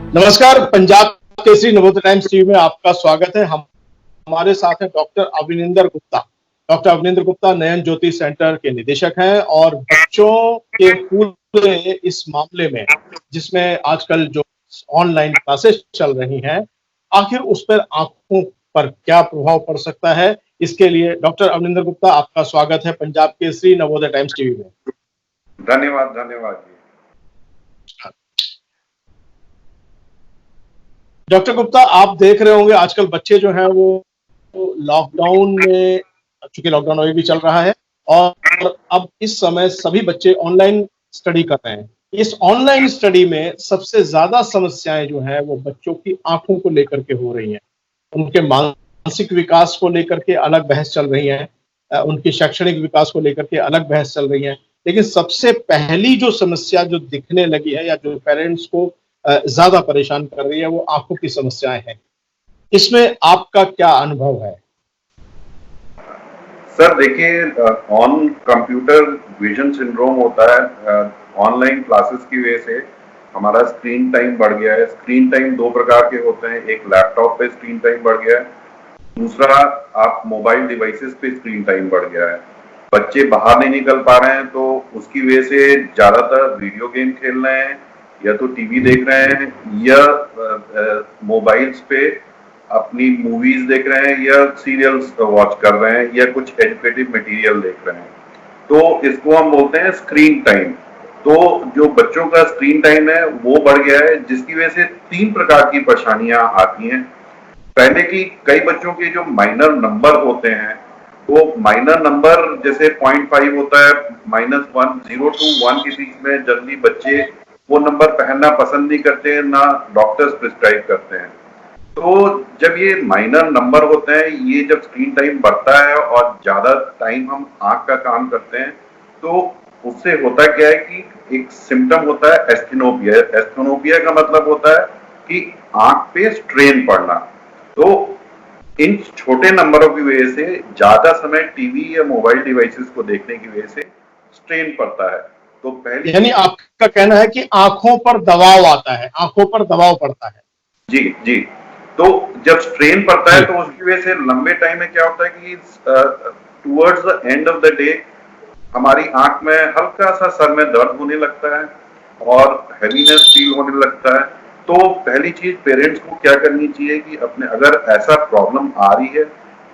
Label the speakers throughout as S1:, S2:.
S1: नमस्कार। Punjab Kesari Navodaya times TV में आपका स्वागत है। हमारे साथ हैं डॉक्टर अवनिंदर गुप्ता। डॉक्टर अवनिंदर गुप्ता नयन ज्योति सेंटर के निदेशक हैं और बच्चों के पूरे इस मामले में, जिसमें आजकल जो ऑनलाइन क्लासेस चल रही हैं, आखिर उस पर आंखों पर क्या प्रभाव पड़ सकता है, इसके लिए डॉक्टर अवनिंदर गुप्ता आपका स्वागत है पंजाब केसरी नवोदय टाइम्स टीवी में।
S2: धन्यवाद धन्यवाद जी।
S1: डॉक्टर गुप्ता, आप देख रहे होंगे आजकल बच्चे जो हैं वो लॉकडाउन में, चूंकि लॉकडाउन अभी भी चल रहा है और अब इस समय सभी बच्चे ऑनलाइन स्टडी कर रहे हैं। इस ऑनलाइन स्टडी में सबसे ज्यादा समस्याएं जो है वो बच्चों की आंखों को लेकर के हो रही हैं। उनके मानसिक विकास को लेकर के अलग बहस चल रही है, उनके शैक्षणिक विकास को लेकर के अलग बहस चल रही है। लेकिन सबसे पहली जो समस्या जो दिखने लगी है या जो पेरेंट्स को ज्यादा परेशान कर रही है वो आंखों की समस्याएं हैं। इसमें आपका क्या अनुभव है?
S2: सर देखिए, ऑन कंप्यूटर विजन सिंड्रोम होता है। ऑनलाइन क्लासेस की वजह से हमारा स्क्रीन टाइम बढ़ गया है। स्क्रीन टाइम दो प्रकार के होते हैं, एक लैपटॉप पे स्क्रीन टाइम बढ़ गया है, दूसरा आप मोबाइल डिवाइसेस पे स्क्रीन टाइम बढ़ गया है। बच्चे बाहर नहीं निकल पा रहे हैं तो उसकी वजह से ज्यादातर वीडियो गेम खेल रहे हैं या तो टीवी देख रहे हैं या मोबाइल्स पे अपनी मूवीज देख रहे हैं या सीरियल्स वॉच कर रहे हैं या कुछ एजुकेटिव मटेरियल देख रहे हैं। तो इसको हम बोलते हैं स्क्रीन टाइम। तो जो बच्चों का स्क्रीन टाइम है वो बढ़ गया है, जिसकी वजह से तीन प्रकार की परेशानियां आती हैं। पहले की कई बच्चों के जो माइनर नंबर होते हैं, वो माइनर नंबर जैसे 0.5 होता है, -1, 0 to 1 के बीच में जनरली बच्चे वो नंबर पहनना पसंद नहीं करते हैं, ना डॉक्टर्स प्रिस्क्राइब करते हैं। तो जब ये माइनर नंबर होते हैं, ये जब स्क्रीन टाइम बढ़ता है और ज्यादा टाइम हम आंख का काम करते हैं, तो उससे होता क्या है कि एक सिम्टम होता है एस्थेनोपिया। एस्थेनोपिया का मतलब होता है कि आंख पे स्ट्रेन पड़ना। तो इन छोटे नंबरों की वजह से ज्यादा समय टीवी या मोबाइल डिवाइसेस को देखने की वजह से स्ट्रेन पड़ता है। तो पहले
S1: यानी आपका कहना है कि आंखों पर दबाव आता है, आंखों पर दबाव पड़ता है।
S2: जी जी। तो जब स्ट्रेन पड़ता है तो उसकी वजह से लंबे टाइम में क्या होता है कि towards the end of the day हमारी आंख में हल्का सा सर में दर्द होने लगता है और हैवीनेस फील होने लगता है। तो पहली चीज पेरेंट्स को क्या करनी चाहिए कि अपने अगर ऐसा प्रॉब्लम आ रही है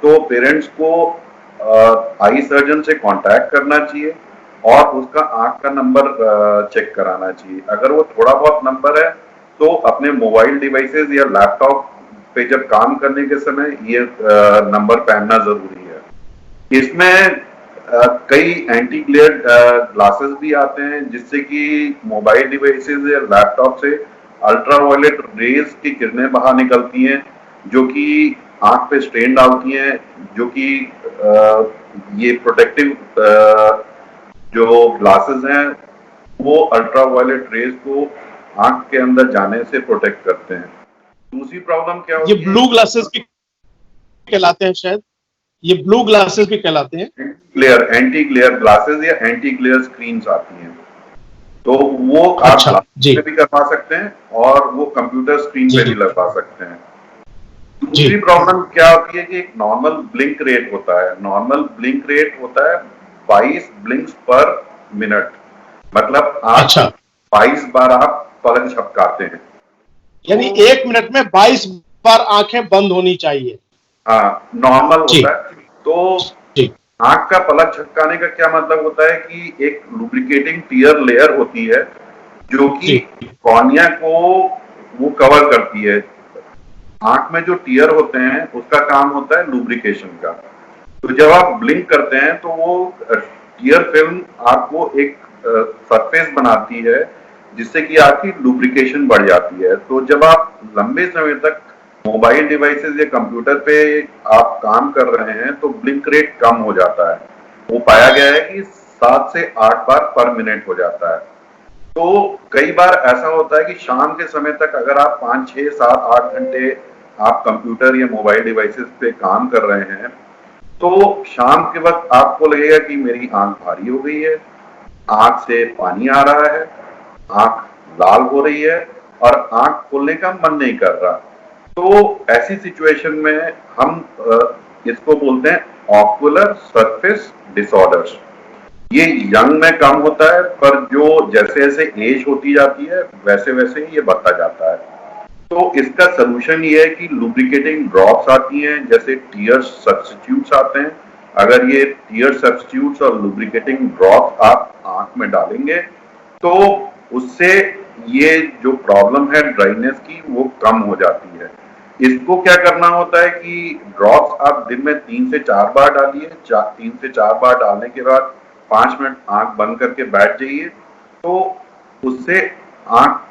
S2: तो पेरेंट्स को आई सर्जन से कांटेक्ट करना चाहिए और उसका आंख का नंबर चेक कराना चाहिए। अगर वो थोड़ा बहुत नंबर है तो अपने मोबाइल डिवाइसेस या लैपटॉप पे जब काम करने के समय ये नंबर पहनना जरूरी है। इसमें कई एंटी ग्लेयर ग्लासेस भी आते हैं जिससे कि मोबाइल डिवाइसेस या लैपटॉप से अल्ट्रावायलेट रेज की किरणें बाहर निकलती हैं जो कि आंख पे स्ट्रेन डालती हैं, जो कि ये प्रोटेक्टिव जो ग्लासेस हैं वो अल्ट्रावायलेट रेज को आंख के अंदर जाने से प्रोटेक्ट करते हैं। दूसरी प्रॉब्लम क्या होती
S1: ये
S2: है?
S1: ब्लू ग्लासेस भी कहलाते हैं शायद, ये ब्लू ग्लासेस भी कहलाते हैं।
S2: एंटी ग्लेयर ग्लासेस या एंटी ग्लेयर स्क्रीन्स आती हैं, तो वो आप
S1: अच्छा
S2: ग्लासेस पे भी करवा सकते हैं और वो कंप्यूटर स्क्रीन पे भी लगवा सकते हैं। दूसरी प्रॉब्लम क्या होती है कि एक नॉर्मल ब्लिंक रेट होता है। नॉर्मल ब्लिंक रेट होता है 22 ब्लिंक्स पर मिनट, मतलब आप 22 बार आप पलक झपकाते हैं।
S1: यानी 1 मिनट में 22 बार आंखें बंद होनी चाहिए।
S2: हाँ, नॉर्मल होता है। तो आंख का पलक झपकाने का क्या मतलब होता है कि एक लुब्रिकेटिंग टीयर लेयर होती है जो कि कॉर्निया को वो कवर करती है। आंख में जो टीयर होते हैं उसका काम होता है लुब्रिकेशन का। तो जब आप ब्लिंक करते हैं तो वो टीयर फिल्म आपको एक सरफेस बनाती है जिससे कि आपकी लुब्रिकेशन बढ़ जाती है। तो जब आप लंबे समय तक मोबाइल डिवाइसेस या कंप्यूटर पे आप काम कर रहे हैं तो ब्लिंक रेट कम हो जाता है। वो पाया गया है कि 7 से 8 बार पर मिनट हो जाता है। तो कई बार ऐसा होता है कि शाम के समय तक अगर आप 5, 6, 7, 8 घंटे आप कंप्यूटर या मोबाइल डिवाइसेस पे काम कर रहे हैं तो शाम के वक्त आपको लगेगा कि मेरी आंख भारी हो गई है, आंख से पानी आ रहा है, आंख लाल हो रही है और आंख खोलने का मन नहीं कर रहा। तो ऐसी सिचुएशन में हम इसको बोलते हैं ऑक्यूलर सरफेस डिसऑर्डर्स। ये यंग में कम होता है, पर जो जैसे जैसे एज होती जाती है वैसे वैसे ये बढ़ता जाता है। तो इसका सोल्यूशन ये है कि लुब्रिकेटिंग ड्रॉप्स आती हैं, जैसे टीयर सब्स्टिट्यूट्स आते हैं। अगर ये टीयर सब्स्टिट्यूट्स और लुब्रिकेटिंग ड्रॉप्स आप आंख में डालेंगे तो उससे ये जो प्रॉब्लम है ड्राइनेस की वो कम हो जाती है। इसको क्या करना होता है कि ड्रॉप्स आप दिन में 3 से 4 बार डालिए। 3 से 4 बार डालने के बाद 5 मिनट आंख बंद करके बैठ जाइए, तो उससे आंख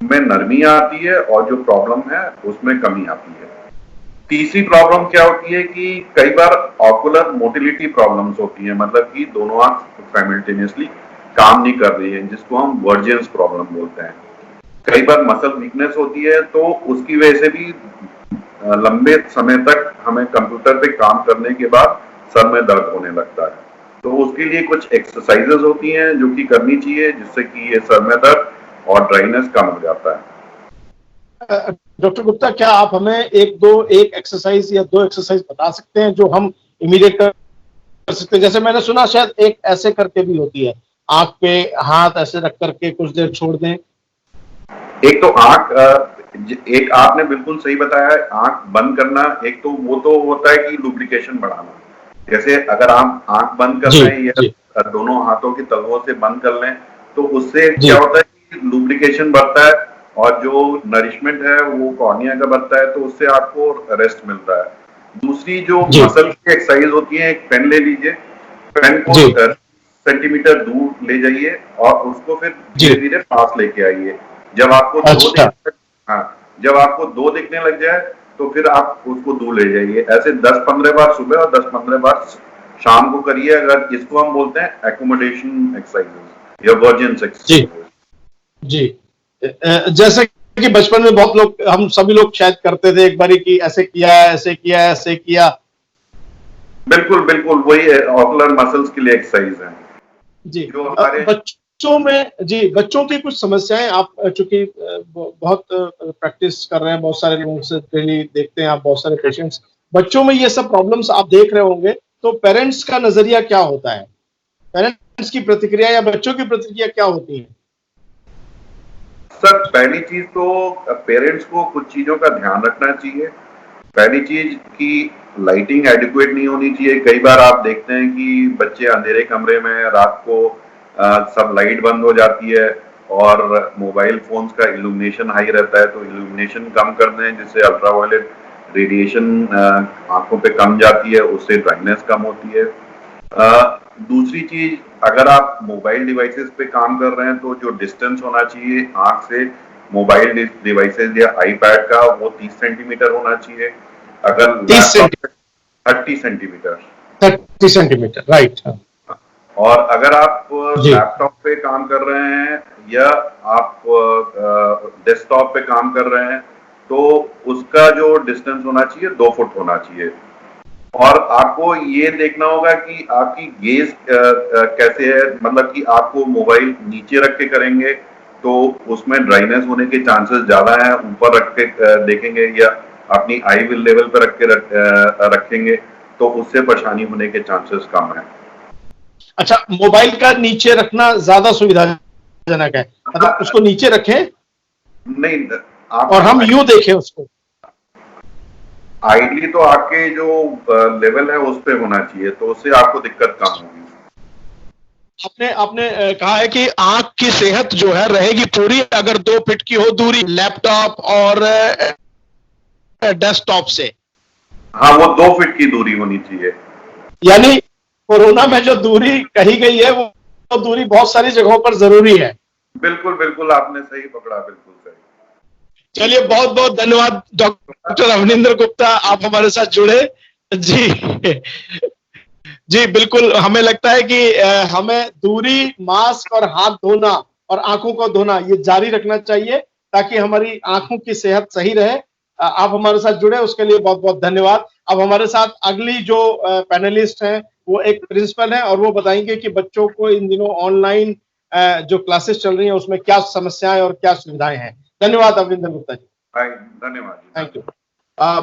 S2: में नरमी आती है और जो प्रॉब्लम है उसमें कमी आती है। तीसरी प्रॉब्लम क्या होती है कि कई बार ऑकुलर मोटिलिटी प्रॉब्लम्स होती हैं, मतलब कि दोनों आंख साइमल्टेनियसली काम नहीं कर रही है, जिसको हम वर्जियंस प्रॉब्लम बोलते हैं। कई बार मसल वीकनेस होती है, तो उसकी वजह से भी लंबे समय तक हमें कंप्यूटर पे काम करने के बाद सर में दर्द होने लगता है। तो उसके लिए कुछ एक्सरसाइजेस होती हैं जो कि करनी चाहिए, जिससे कि ये सर में दर्द और ड्राइनेस कम हो जाता है।
S1: डॉक्टर गुप्ता, क्या आप हमें एक एक्सरसाइज या 2 एक्सरसाइज बता सकते हैं जो हम इमीडिएट कर सकते हैं? जैसे मैंने सुना शायद एक ऐसे करके भी होती है, आंख पे हाथ ऐसे रख करके कुछ देर छोड़ दें।
S2: एक तो एक आपने बिल्कुल सही बताया है, आंख बंद करना। एक तो वो तो होता है कि लुब्रिकेशन बढ़ाना, जैसे अगर आप आंख बंद कर लें या दोनों हाथों की तलवों से बंद कर लें, तो उससे क्या होता है कि लुब्रिकेशन बढ़ता है और जो नरिशमेंट है वो कॉर्निया का बढ़ता है, तो उससे आपको रेस्ट मिलता है। दूसरी जो मसल की एक्सरसाइज होती है, एक पेन ले लीजिए, पेन को सेंटीमीटर दूर ले जाइए और उसको फिर धीरे धीरे पास लेके आइए। जब आपको जब आपको 2 दिखने लग जाए तो फिर आप उसको दूर ले जाइए। ऐसे 10-15 बार सुबह और 10-15 बार शाम को करिए। अगर इसको हम बोलते हैं एकोमोडेशन एक्सरसाइजेस या वर्जियंस एक्सरसाइजेस।
S1: जी, जैसे कि बचपन में बहुत लोग, हम सभी लोग शायद करते थे एक बारी कि ऐसे किया ऐसे किया ऐसे किया।
S2: बिल्कुल बिल्कुल, वही ऑकुलर मसल्स के लिए एक्सरसाइज है
S1: जी।
S2: जो हमारे
S1: बच्चों में, जी, बच्चों की कुछ समस्याएं, आप चूंकि बहुत प्रैक्टिस कर रहे हैं, बहुत सारे लोगों से डेली देखते हैं आप, बहुत सारे पेशेंट्स, बच्चों में ये सब प्रॉब्लम्स आप देख रहे होंगे, तो पेरेंट्स का नजरिया क्या होता है? पेरेंट्स की प्रतिक्रिया या बच्चों की प्रतिक्रिया क्या होती है?
S2: सर, पहली चीज तो पेरेंट्स को कुछ चीजों का ध्यान रखना चाहिए। पहली चीज कि लाइटिंग एडिक्वेट नहीं होनी चाहिए। कई बार आप देखते हैं कि बच्चे अंधेरे कमरे में रात को सब लाइट बंद हो जाती है और मोबाइल फोन्स का इल्यूमिनेशन हाई रहता है, तो इल्यूमिनेशन कम कर दें, जिससे अल्ट्रावायलेट रेडिएशन आंखों पे कम जाती है, उससे ड्राइनेस कम होती है। दूसरी चीज, अगर आप मोबाइल डिवाइसेस पे काम कर रहे हैं तो जो डिस्टेंस होना चाहिए आंख से मोबाइल डिवाइसेस या आईपैड का, वो 30 सेंटीमीटर होना चाहिए। अगर
S1: 30
S2: सेंटीमीटर
S1: 30 सेंटीमीटर, राइट।
S2: और अगर आप लैपटॉप पे काम कर रहे हैं या आप डेस्कटॉप पे काम कर रहे हैं, तो उसका जो डिस्टेंस होना चाहिए 2 फुट होना चाहिए। और आपको ये देखना होगा कि आपकी गेज कैसे है, मतलब कि आपको मोबाइल नीचे रख के करेंगे तो उसमें ड्राइनेस होने के चांसेस ज्यादा हैं। ऊपर रख के देखेंगे या अपनी आई लेवल पर रख के रखेंगे तो उससे परेशानी होने के चांसेस कम है।
S1: अच्छा, मोबाइल का नीचे रखना ज्यादा सुविधाजनक है, मतलब उसको नीचे रखें
S2: नहीं
S1: और हम यूं देखें उसको?
S2: आइडली तो आपके जो लेवल है उस पे होना चाहिए, तो उससे आपको दिक्कत कम होगी।
S1: आपने कहा है कि आंख की सेहत जो है रहेगी पूरी अगर 2 फीट की हो दूरी लैपटॉप और डेस्कटॉप से।
S2: हाँ, वो 2 फीट की दूरी होनी चाहिए।
S1: यानी कोरोना में जो दूरी कही गई है वो दूरी बहुत सारी जगहों पर जरूरी है।
S2: बिल्कुल बिल्कुल, आपने सही पकड़ा, बिल्कुल सही।
S1: चलिए, बहुत बहुत धन्यवाद डॉक्टर अवनिंदर गुप्ता, आप हमारे साथ जुड़े। जी जी, बिल्कुल, हमें लगता है कि हमें दूरी, मास्क और हाथ धोना और आंखों को धोना ये जारी रखना चाहिए ताकि हमारी आंखों की सेहत सही रहे। आप हमारे साथ जुड़े उसके लिए बहुत बहुत धन्यवाद। अब हमारे साथ अगली जो पैनलिस्ट हैं वो एक प्रिंसिपल हैं और वो बताएंगे कि बच्चों को इन दिनों ऑनलाइन जो क्लासेस चल रही हैं उसमें क्या समस्याएं और क्या सुविधाएं हैं। धन्यवाद अविंदर गुप्ता जी।
S2: धन्यवाद जी।
S1: Thank you.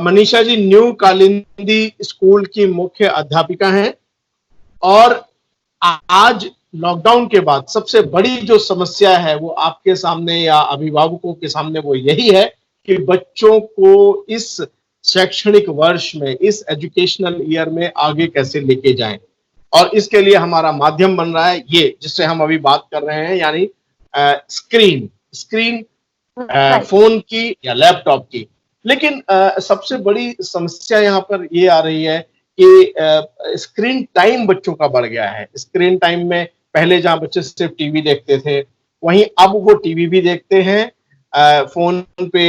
S1: Manisha ji new Kalindi school की मुख्य अध्यापिका हैं और आज लॉकडाउन के बाद सबसे बड़ी जो समस्या है वो आपके सामने या अभिभावकों के सामने वो यही है कि बच्चों को इस शैक्षणिक वर्ष में, इस एजुकेशनल ईयर में आगे कैसे लेके जाएं। और इसके लिए हमारा माध्यम बन रहा है ये जिससे हम अभी बात कर रहे हैं, यानी स्क्रीन स्क्रीन
S3: राइट।
S1: फोन की या लैपटॉप की। लेकिन सबसे बड़ी समस्या यहाँ पर ये आ रही है कि स्क्रीन टाइम बच्चों का बढ़ गया है। स्क्रीन टाइम में पहले जहां बच्चे सिर्फ टीवी देखते थे, वहीं अब वो टीवी भी देखते हैं, फोन पे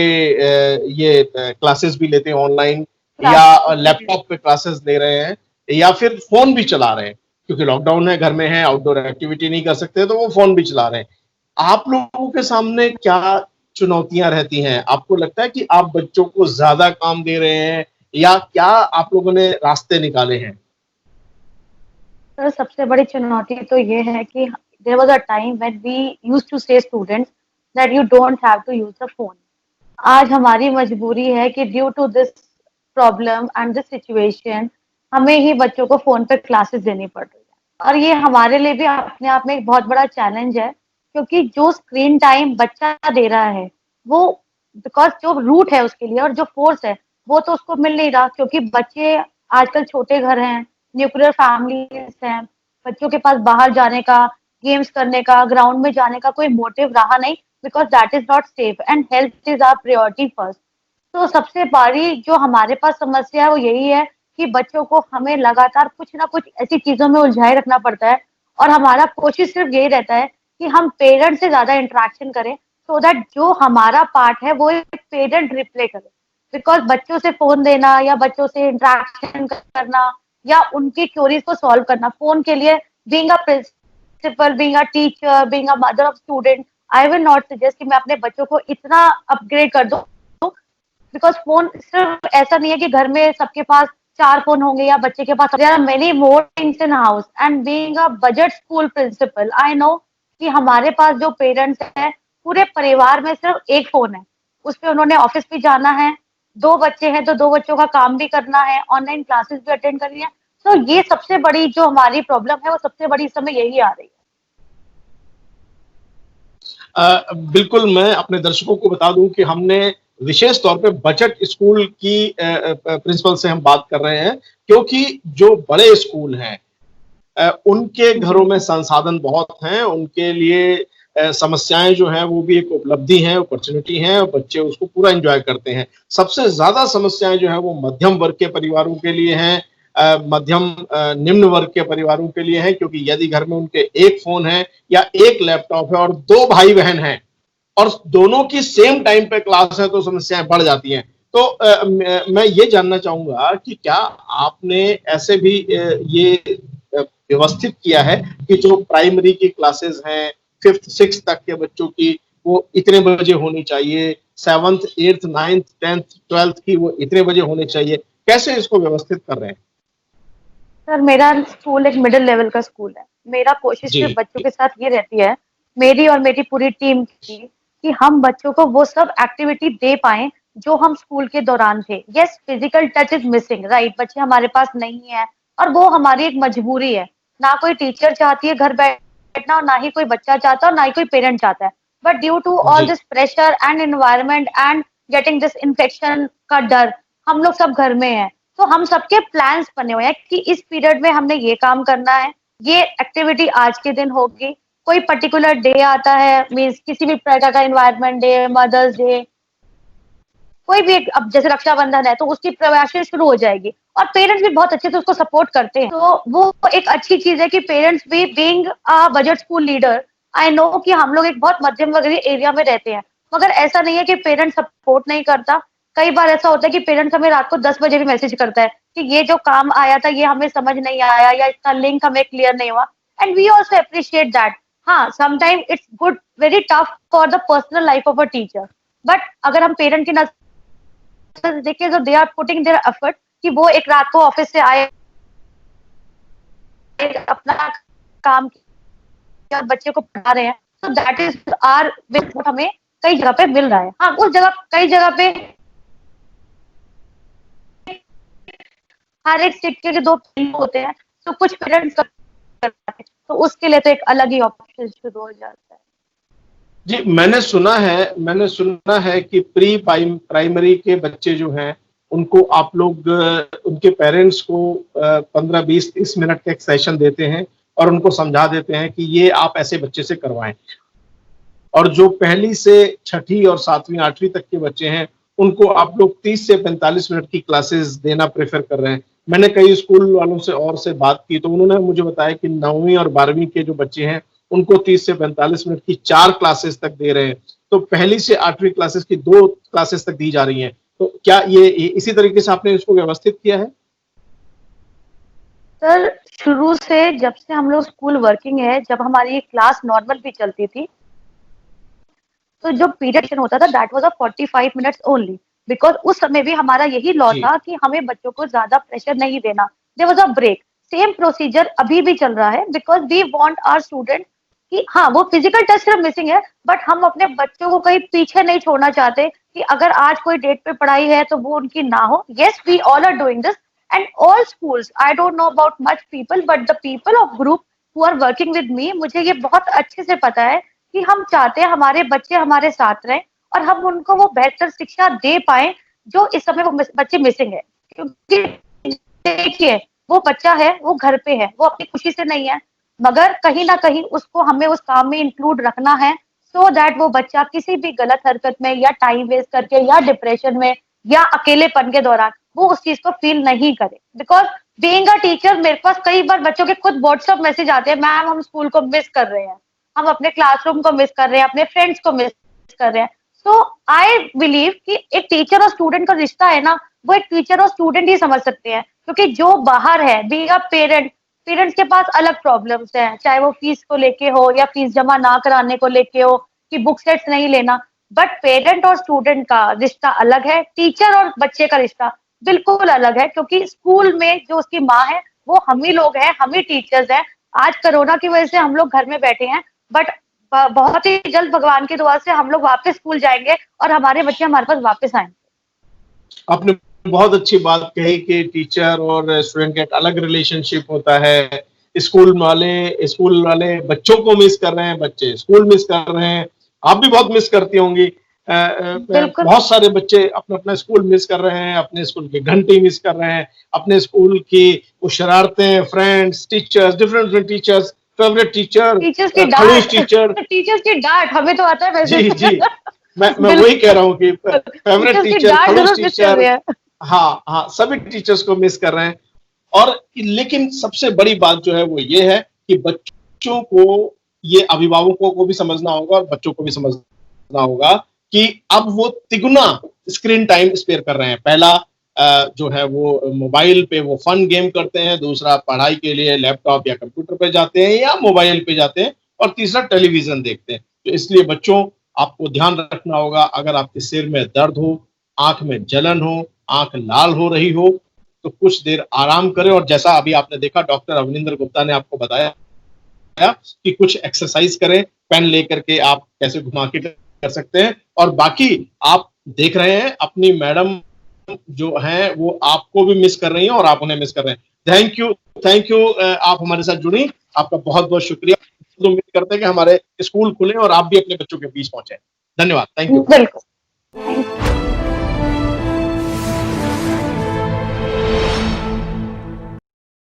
S1: ये क्लासेस भी लेते हैं ऑनलाइन, या लैपटॉप पे क्लासेस ले रहे हैं, या फिर फोन भी चला रहे हैं क्योंकि लॉकडाउन है, घर में है, आउटडोर एक्टिविटी नहीं कर सकते तो वो फोन भी चला रहे हैं। आप लोगों के सामने क्या चुनौतियां रहती हैं? आपको लगता है कि आप बच्चों को ज्यादा काम दे रहे हैं या क्या आप लोगों ने रास्ते निकाले हैं?
S3: सर सबसे बड़ी चुनौती तो ये है कि there was a time when we used to say students that you don't have to use the phone. आज हमारी मजबूरी है कि due to this problem and this situation हमें ही बच्चों को फोन पे क्लासेस देनी पड़ रही है, और ये हमारे लिए भी अपने आप में एक बहुत बड़ा चैलेंज है, क्योंकि जो स्क्रीन टाइम बच्चा दे रहा है वो बिकॉज जो रूट है उसके लिए और जो फोर्स है वो तो उसको मिल नहीं रहा, क्योंकि बच्चे आजकल छोटे घर हैं, न्यूक्लियर फैमिलीज हैं, बच्चों के पास बाहर जाने का, गेम्स करने का, ग्राउंड में जाने का कोई मोटिव रहा नहीं, because that is not safe and health is our priority first. तो सबसे बड़ी जो हमारे पास समस्या है वो यही है कि बच्चों को हमें लगातार कुछ ना कुछ ऐसी चीजों में उलझाए रखना पड़ता है, और हमारा कोशिश सिर्फ यही रहता है कि हम पेरेंट्स से ज्यादा इंटरेक्शन करें, सो दैट जो हमारा पार्ट है वो एक पेरेंट रिप्ले करे। बिकॉज बच्चों से फोन देना या बच्चों से इंटरेक्शन करना या उनकी क्योरीज को सॉल्व करना, फोन के लिए being a principal, being a teacher, being a mother of student, I will not suggest कि मैं अपने बच्चों को इतना अपग्रेड कर दूं, बिकॉज फोन सिर्फ ऐसा नहीं है कि घर में सबके पास 4 फोन होंगे या बच्चे के पास, there are many more things in house, and being a budget school principal I know कि हमारे पास जो पेरेंट्स हैं पूरे परिवार में सिर्फ एक फोन है, उस पे उन्होंने ऑफिस भी जाना है, 2 बच्चे हैं तो 2 बच्चों का काम भी करना है, ऑनलाइन क्लासेस भी अटेंड करनी है। तो ये सबसे बड़ी जो हमारी प्रॉब्लम है वो सबसे बड़ी इस समय यही आ रही है।
S1: बिल्कुल, मैं अपने दर्शकों को बता दूं कि हमने विशेष तौर पे बजट स्कूल की प्रिंसिपल से हम बात कर रहे हैं, क्योंकि जो बड़े स्कूल हैं उनके घरों में संसाधन बहुत हैं, उनके लिए समस्याएं जो हैं वो भी एक उपलब्धि है, अपॉर्चुनिटी है, और बच्चे उसको पूरा एंजॉय करते हैं। सबसे ज्यादा समस्याएं जो है वो मध्यम वर्ग के परिवारों के लिए हैं, मध्यम निम्न वर्ग के परिवारों के लिए है, क्योंकि यदि घर में उनके एक फोन है या एक लैपटॉप है और 2 भाई बहन हैं और दोनों की सेम टाइम पे क्लास है तो समस्याएं बढ़ जाती हैं। तो मैं ये जानना चाहूंगा कि क्या आपने ऐसे भी ये व्यवस्थित किया है कि जो प्राइमरी की क्लासेस हैं, 5th 6th तक के बच्चों की वो इतने बजे होनी चाहिए, 7th 8th 9th 10th 12th की वो इतने बजे होने चाहिए, कैसे इसको व्यवस्थित कर रहे हैं?
S3: सर मेरा स्कूल एक मिडिल लेवल का स्कूल है, मेरा कोशिश
S1: जी
S3: सिर्फ बच्चों के साथ ये रहती है, मेरी और मेरी पूरी टीम की, कि हम बच्चों को वो सब एक्टिविटी दे पाएं जो हम स्कूल के दौरान थे। Yes physical touch is missing, right, बच्चे हमारे पास नहीं है और वो हमारी एक मजबूरी है, ना कोई टीचर चाहती है घर बैठना और ना ही कोई बच्चा चाहता है और ना ही कोई पेरेंट चाहता है, बट ड्यू टू ऑल
S1: जी
S3: this pressure and environment and getting this infection का डर, हम लोग सब घर में हैं, तो हम सबके प्लान्स बने हुए हैं कि इस पीरियड में हमने ये काम करना है, ये एक्टिविटी आज के दिन होगी, कोई पर्टिकुलर डे आता है, मीन्स किसी भी प्रकार का एनवायरनमेंट डे, मदर्स डे, कोई भी एक, अब जैसे रक्षाबंधन है तो उसकी प्रिपरेशन शुरू हो जाएगी, और पेरेंट्स भी बहुत अच्छे से उसको सपोर्ट करते हैं, तो वो एक अच्छी चीज है कि पेरेंट्स भी being a budget school leader, I know कि हम लोग एक बहुत मध्यम वर्गीय एरिया में रहते हैं, मगर ऐसा नहीं है कि पेरेंट्स सपोर्ट नहीं करता। कई बार ऐसा होता है कि पेरेंट्स हमें रात को 10 बजे भी मैसेज करता है कि ये जो काम आया था ये हमें समझ नहीं आया या इसका लिंक हमें क्लियर नहीं हुआ, and we also appreciate that. हाँ sometime it's good, very tough for the personal life of a teacher, but अगर हम पेरेंट की देखिए जो they are putting their effort कि वो एक रात को ऑफिस से आए, अपना काम किया, बच्चे को पढ़ा रहे हैं, तो दैट इज आर हमें कई जगह पे मिल रहा है। हाँ, उस जगह कई जगह पे हर एक सिक्के के दो पहलू होते हैं, तो कुछ पेरेंट्स तो उसके लिए तो एक अलग ही ऑप्शन शुरू हो जाता है।
S1: जी, मैंने सुना है कि प्री प्राइमरी के बच्चे जो हैं उनको आप लोग उनके पेरेंट्स को 15, 20, 30 मिनट का एक सेशन देते हैं और उनको समझा देते हैं कि ये आप ऐसे बच्चे से करवाएं। और जो पहली से छठी और 7वीं 8वीं तक के बच्चे हैं उनको आप लोग 30 से 45 मिनट की क्लासेस देना प्रेफर कर रहे हैं। मैंने कई स्कूल वालों से बात की तो उन्होंने मुझे बताया कि 9वीं और 12वीं के जो बच्चे हैं उनको 30 से 45 मिनट की 4 क्लासेस तक दे रहे हैं। तो पहली से 8वीं क्लासेस की 2 क्लासेस तक दी जा रही हैं। तो क्या ये इसी तरीके से आपने इसको व्यवस्थित किया है?
S3: सर, शुरू से जब से हम लोग स्कूल वर्किंग है, जब हमारी क्लास नॉर्मल भी चलती थी, तो जो पीरियड होता था that was a 45 minutes only, because उस समय भी हमारा यही लॉ
S1: जी।
S3: था कि हमें बच्चों को ज्यादा प्रेशर नहीं देना। There was a break. Same procedure अभी भी चल रहा है, because we want our student कि हाँ, वो फिजिकल टच सिर्फ मिसिंग है, बट हम अपने बच्चों को कहीं पीछे नहीं छोड़ना चाहते कि अगर आज कोई डेट पे पढ़ाई है तो वो उनकी ना हो। Yes, we all are doing this and all schools, I don't know about much people, but the people of group who are working with me, मुझे ये बहुत अच्छे से पता है कि हम चाहते हैं हमारे बच्चे हमारे साथ रहें और हम उनको वो बेहतर शिक्षा दे पाए जो इस समय वो बच्चे मिसिंग है। क्योंकि देखिए, वो बच्चा है, वो घर पे है, वो अपनी खुशी से नहीं है, मगर कहीं ना कहीं उसको हमें उस काम में इंक्लूड रखना है, सो दैट वो बच्चा किसी भी गलत हरकत में या टाइम वेस्ट करके या डिप्रेशन में या अकेलेपन के दौरान वो उस चीज को फील नहीं करे। बिकॉज बीइंग अ टीचर, मेरे पास कई बार बच्चों के खुद व्हाट्सएप मैसेज आते हैं, मैम हम स्कूल को मिस कर रहे हैं, हम अपने क्लासरूम को मिस कर रहे हैं, अपने फ्रेंड्स को मिस कर रहे हैं। सो आई बिलीव कि एक टीचर और स्टूडेंट का रिश्ता है ना, वो एक टीचर और स्टूडेंट ही समझ सकते हैं। क्योंकि जो बाहर है, बी अ पेरेंट, पेरेंट्स के पास अलग प्रॉब्लम्स हैं, चाहे वो फीस को लेके हो या फीस जमा ना कराने को लेके हो कि बुक सेट्स नहीं लेना। बट पेरेंट और स्टूडेंट का रिश्ता अलग है, टीचर और बच्चे का रिश्ता बिल्कुल अलग है। क्योंकि स्कूल में जो उसकी माँ है वो हम ही लोग हैं, हम ही टीचर्स हैं। आज कोरोना की वजह से हम लोग घर में बैठे हैं, बट बहुत ही जल्द भगवान की दुआ से हम लोग वापस स्कूल जाएंगे और हमारे बच्चे हमारे पास वापस आएंगे।
S1: आपने बहुत अच्छी बात कही कि टीचर और स्टूडेंट का एक अलग रिलेशनशिप होता है। स्कूल वाले बच्चों को मिस कर रहे हैं, बच्चे स्कूल मिस कर रहे हैं। आप भी बहुत मिस करती होंगी।
S3: बिल्कुल।
S1: बहुत सारे बच्चे अपना अपना स्कूल मिस कर रहे हैं, अपने स्कूल की घंटी मिस कर रहे हैं, अपने स्कूल की वो शरारतें, friends, teachers, different teachers, favourite teacher,
S3: teachers की
S1: खड़ूस
S3: डांट
S1: टीचर।
S3: टीचर्स की डांट हमें तो आता है वैसे।
S1: जी जी, मैं
S3: बिल्कुल,
S1: वही कह रहा हूँ कि फेवरेट
S3: टीचर्स की
S1: टीचर,
S3: डांट
S1: खड़ूस
S3: जरूर मिस कर
S1: टीचर,
S3: रहे हैं।
S1: हाँ हाँ, सभी टीचर्स को मिस कर रहे हैं। और लेकिन सबसे बड़ी बात जो है वो ये है कि बच्चों को, ये अभिभावकों को भी समझना होगा और बच्चों को भी समझना होगा कि अब वो तिगुना स्क्रीन टाइम स्पेयर कर रहे हैं। पहला जो है वो मोबाइल पे वो फन गेम करते हैं, दूसरा पढ़ाई के लिए लैपटॉप या कंप्यूटर पे जाते हैं या मोबाइल पे जाते हैं, और तीसरा टेलीविजन देखते हैं। तो इसलिए बच्चों, आपको ध्यान रखना होगा, अगर आपके सिर में दर्द हो, आंख में जलन हो, आंख लाल हो रही हो, तो कुछ देर आराम करें। और जैसा अभी आपने देखा, डॉक्टर अवनिंदर गुप्ता ने आपको बताया कि कुछ एक्सरसाइज करें, पेन लेकर के आप कैसे घुमा के कर सकते हैं। और बाकी आप देख रहे हैं अपनी मैडम जो हैं वो आपको भी मिस कर रही हैं और आप उन्हें मिस कर रहे हैं। थैंक यू, आप हमारे साथ जुड़ी, आपका बहुत बहुत शुक्रिया। उम्मीद करते हैं कि हमारे स्कूल खुले और आप भी अपने बच्चों के बीच पहुंचे। धन्यवाद, थैंक यू।
S3: बिल्कुल।